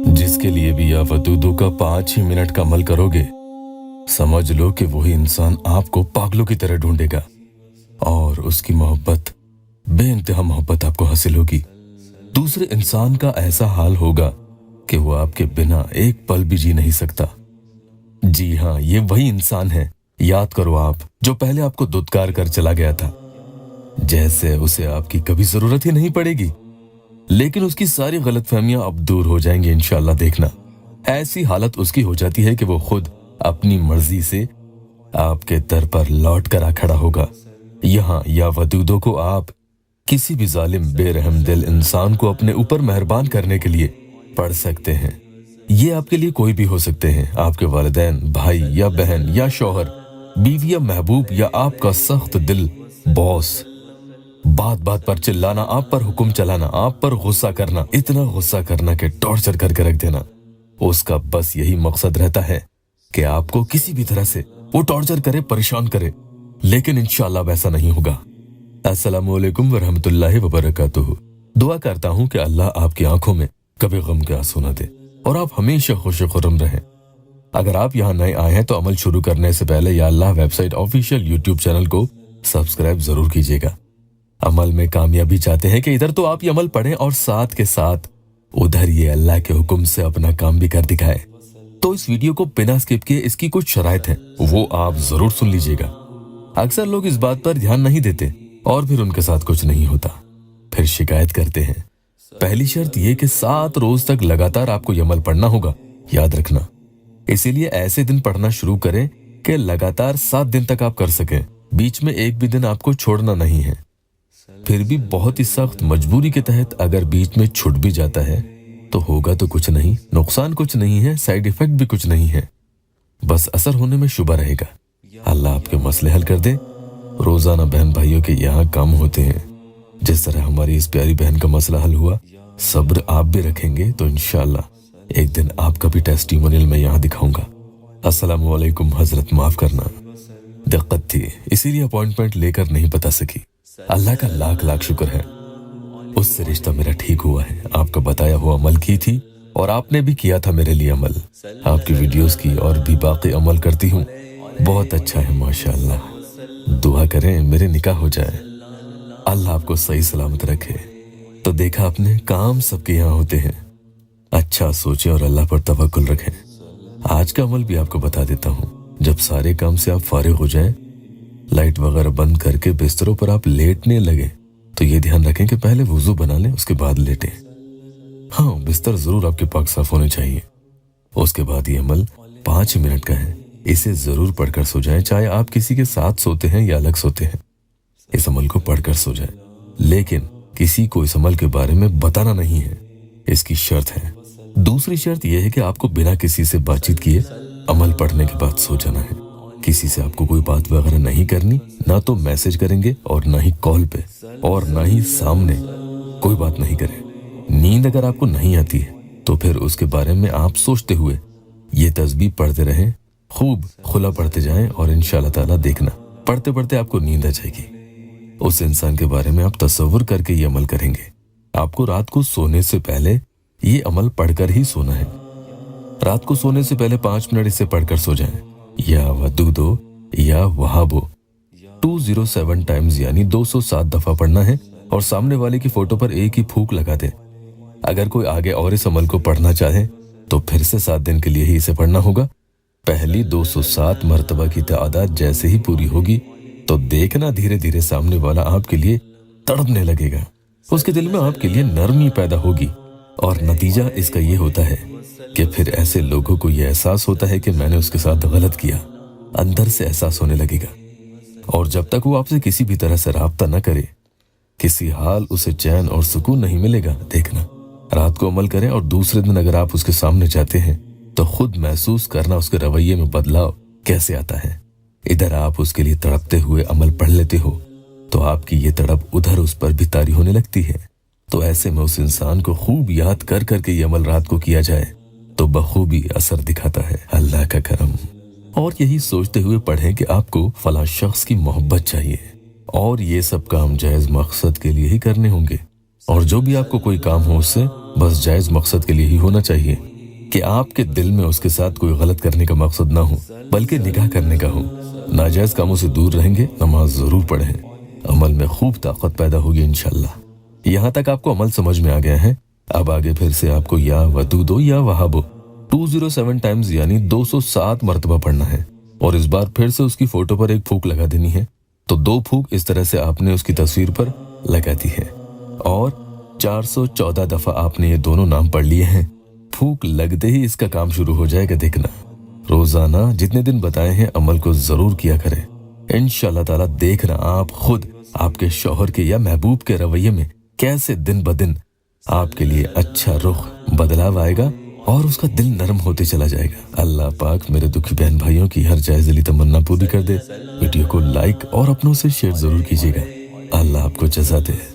जिसके लिए भी या वदूदों का 5 ही मिनट का अमल करोगे, समझ लो कि वही इंसान आपको पागलों की तरह ढूंढेगा और उसकी मोहब्बत, बेइंतहा मोहब्बत आपको हासिल होगी। दूसरे इंसान का ऐसा हाल होगा कि वो आपके बिना एक पल भी जी नहीं सकता। जी हाँ, ये वही इंसान है, याद करो आप, जो पहले आपको दुत्कार कर चला गया था, जैसे उसे आपकी कभी जरूरत ही नहीं पड़ेगी। लेकिन उसकी सारी गलतफहमियां अब दूर हो जाएंगी इंशाअल्लाह, देखना। ऐसी हालत उसकी हो जाती है कि वो खुद अपनी मर्जी से आपके दर पर लौट कर आ खड़ा होगा। यहाँ या वदूदों को आप किसी भी जालिम बेरहम दिल इंसान को अपने ऊपर मेहरबान करने के लिए पढ़ सकते हैं। ये आपके लिए कोई भी हो सकते हैं, आपके वालिदैन, भाई या बहन या शौहर, बीवी या महबूब, या आपका सख्त दिल बॉस। बात बात पर चिल्लाना, आप पर हुक्म चलाना, आप पर गुस्सा करना, इतना गुस्सा करना कि टॉर्चर करके रख देना। उसका बस यही मकसद रहता है कि आपको किसी भी तरह से वो टॉर्चर करे, परेशान करे। लेकिन इंशाअल्लाह वैसा नहीं होगा। अस्सलामु अलैकुम वरहमतुल्लाहि वबरकातुहू। दुआ करता हूँ कि अल्लाह आपकी आंखों में कभी गम के आंसू न दे और आप हमेशा खुश खुर्रम रहें। अगर आप यहाँ नए आए हैं तो अमल शुरू करने से पहले या अल्लाह वेबसाइट ऑफिशियल यूट्यूब चैनल को सब्सक्राइब जरूर कीजिएगा। अमल में कामयाबी चाहते हैं कि इधर तो आप ये अमल पढ़ें और साथ के साथ उधर ये अल्लाह के हुक्म से अपना काम भी कर दिखाएं। तो इस वीडियो को बिना स्किप किए इसकी कुछ शराइत हैं, वो आप जरूर सुन लीजिएगा। अक्सर लोग इस बात पर ध्यान नहीं देते और फिर उनके साथ कुछ नहीं होता, फिर शिकायत करते हैं। पहली शर्त ये कि 7 रोज तक लगातार आपको ये अमल पढ़ना होगा, याद रखना। इसीलिए ऐसे दिन पढ़ना शुरू करें कि लगातार 7 दिन तक आप कर सकें, बीच में एक भी दिन आपको छोड़ना नहीं है। फिर भी बहुत ही सख्त मजबूरी के तहत अगर बीच में छूट भी जाता है तो होगा तो कुछ नहीं, नुकसान कुछ नहीं है, साइड इफेक्ट भी कुछ नहीं है, बस असर होने में शुबा रहेगा। अल्लाह आपके मसले हल कर दे। रोजाना बहन भाइयों के यहाँ काम होते हैं, जिस तरह हमारी इस प्यारी बहन का मसला हल हुआ। सब्र आप भी रखेंगे तो इंशाअल्लाह एक दिन आपका भी टेस्टिमोनियल मैं यहाँ दिखाऊंगा। अस्सलामु अलैकुम हजरत, माफ करना, दिक्कत थी इसीलिए अपॉइंटमेंट लेकर नहीं बता सकी। अल्लाह का लाख लाख शुक्र है, उससे रिश्ता मेरा ठीक हुआ है। आपका बताया हुआ अमल की थी और आपने भी किया था मेरे लिए अमल। आपकी वीडियोस की और भी बाकी अमल करती हूँ, बहुत अच्छा है माशाअल्लाह। दुआ करें मेरे निकाह हो जाए, अल्लाह आपको सही सलामत रखे। तो देखा आपने, काम सबके यहाँ होते हैं। अच्छा सोचें और अल्लाह पर तवक्कुल रखें। आज का अमल भी आपको बता देता हूँ। जब सारे काम से आप फारिग हो जाएं, लाइट वगैरह बंद करके बिस्तरों पर आप लेटने लगे तो ये ध्यान रखें कि पहले वुजू बना लें, उसके बाद लेटें। हाँ, बिस्तर जरूर आपके पाक साफ होने चाहिए। उसके बाद ये अमल 5 मिनट का है, इसे जरूर पढ़कर सो जाएं, चाहे आप किसी के साथ सोते हैं या अलग सोते हैं। इस अमल को पढ़कर सो जाएं, लेकिन किसी को इस अमल के बारे में बताना नहीं है, इसकी शर्त है। दूसरी शर्त यह है कि आपको बिना किसी से बातचीत किए अमल पढ़ने के बाद सो जाना है। किसी से आपको कोई बात वगैरह नहीं करनी, ना तो मैसेज करेंगे और ना ही कॉल पे और ना ही सामने, कोई बात नहीं करें। नींद अगर आपको नहीं आती है तो फिर उसके बारे में आप सोचते हुए ये तस्बीह पढ़ते रहें, खूब खुला पढ़ते जाएं और इंशाअल्लाह ताला देखना पढ़ते पढ़ते आपको नींद आ जाएगी। उस इंसान के बारे में आप तसव्वुर करके ये अमल करेंगे। आपको रात को सोने से पहले ये अमल पढ़कर ही सोना है। रात को सोने से पहले 5 मिनट इसे पढ़कर सो जाएं। या वदूदो या वहाबो 207 टाइम्स यानी 207 दफा पढ़ना है और सामने वाले की फोटो पर एक ही फूंक लगा दे। अगर कोई आगे और इस अमल को पढ़ना चाहे तो फिर से 7 दिन के लिए ही इसे पढ़ना होगा। पहली 207 मर्तबा की तादाद जैसे ही पूरी होगी तो देखना धीरे धीरे सामने वाला आपके लिए तड़पने लगेगा, उसके दिल में आपके लिए नरमी पैदा होगी और नतीजा इसका ये होता है कि फिर ऐसे लोगों को यह एहसास होता है कि मैंने उसके साथ गलत किया, अंदर से एहसास होने लगेगा। और जब तक वो आपसे किसी भी तरह से राब्ता न करे, किसी हाल उसे चैन और सुकून नहीं मिलेगा। देखना, रात को अमल करें और दूसरे दिन अगर आप उसके सामने जाते हैं तो खुद महसूस करना उसके रवैये में बदलाव कैसे आता है। इधर आप उसके लिए तड़पते हुए अमल पढ़ लेते हो तो आपकी ये तड़प उधर उस पर भी तारी होने लगती है। तो ऐसे में उस इंसान को खूब याद कर करके ये अमल रात को किया जाए तो बखूबी असर दिखाता है, अल्लाह का करम। और यही सोचते हुए पढ़ें कि आपको फला शख्स की मोहब्बत चाहिए और ये सब काम जायज मकसद के लिए ही करने होंगे। और जो भी आपको कोई काम हो उससे बस जायज मकसद के लिए ही होना चाहिए, कि आपके दिल में उसके साथ कोई गलत करने का मकसद ना हो, बल्कि निकाह करने का हो। नाजायज कामों से दूर रहेंगे, नमाज जरूर पढ़ें, अमल में खूब ताकत पैदा होगी इंशाल्लाह। यहाँ तक आपको अमल समझ में आ गया है। अब आगे फिर से आपको या वदूदो या वहाबो 207 टाइम्स यानी 207 मरतबा पढ़ना है, और इस बार फिर से उसकी फोटो पर एक फूंक लगा देनी है। तो 2 फूंक इस तरह से आपने उसकी तस्वीर पर लगा दी है, और 414 दफा आपने ये दोनों नाम पढ़ लिए हैं। फूंक लगते ही इसका काम शुरू हो जाएगा। देखना, रोजाना जितने दिन बताए हैं अमल को जरूर किया करें। इंशाअल्लाह ताला देखना आप खुद आपके शौहर के या महबूब के रवैये में कैसे दिन ब दिन आपके लिए अच्छा रुख बदलाव आएगा और उसका दिल नरम होते चला जाएगा। अल्लाह पाक मेरे दुखी बहन भाइयों की हर जायज़ दिली तमन्ना पूरी कर दे। वीडियो को लाइक और अपनों से शेयर जरूर कीजिएगा। अल्लाह आपको जज़ा दे।